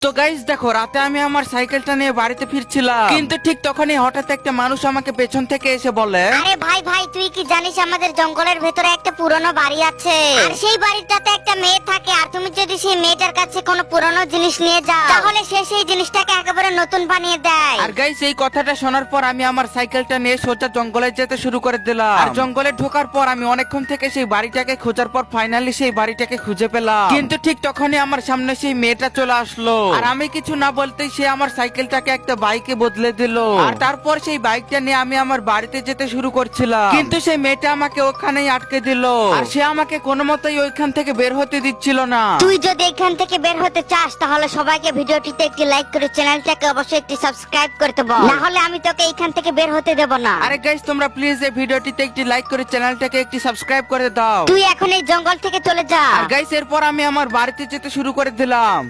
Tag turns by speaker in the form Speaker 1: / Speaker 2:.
Speaker 1: তো গাইস দেখো, রাতে আমি আমার সাইকেলটা নিয়ে বাড়িতে ফিরছিলাম, কিন্তু ঠিক তখনই হঠাৎ একটা মানুষ আমাকে পেছন থেকে এসে বলে,
Speaker 2: আরে ভাই ভাই, তুই কি জানিস আমাদের জঙ্গলের ভেতরে একটা পুরনো বাড়ি আছে, আর সেই বাড়িটাতে একটা মেয়ে থাকে, আর তুমি যদি সেই মেয়েটার কাছে কোনো পুরনো জিনিস নিয়ে যাও তাহলে সে সেই জিনিসটাকে একেবারে নতুন বানিয়ে দেয়।
Speaker 1: আর গাইস এই কথাটা শোনার পর আমি আমার সাইকেলটা নিয়ে সোজা জঙ্গলে যেতে শুরু করে দিলাম। আর জঙ্গলে ঢোকার পর আমি অনেকক্ষণ থেকে সেই বাড়িটাকে খোঁজার পর ফাইনালি সেই বাড়িটাকে খুঁজে পেলাম। কিন্তু ঠিক তখনই আমার সামনে সেই মেয়েটা চলে আসলো, আর আমি কিছু না বলতেই সে আমার সাইকেলটাকে একটা বাইকে বদলে দিল। আর তারপর সেই বাইকটা নিয়ে আমি আমার বাড়িতে যেতে শুরু করছিলাম, কিন্তু সেই মেয়েটা আমাকে ওখানেই আটকে দিল, আর সে আমাকে কোনো মতেই ওইখান থেকে বের হতে দিচ্ছিল না।
Speaker 2: তুই যদি এখান থেকে বের হতে চাস তাহলে সবাইকে ভিডিওটিতে একটি লাইক করে চ্যানেলটাকে অবশ্যই একটি সাবস্ক্রাইব করতে বল, না হলে আমি তোকে এখান থেকে বের হতে দেব না।
Speaker 1: আরে গাইস, তোমরা প্লিজ এই ভিডিওটিতে একটি লাইক করে চ্যানেলটাকে একটি সাবস্ক্রাইব করে দাও।
Speaker 2: তুই এখন এই জঙ্গল থেকে চলে যা।
Speaker 1: আর গাইস এরপর আমি আমার বাড়িতে যেতে শুরু করে দিলাম।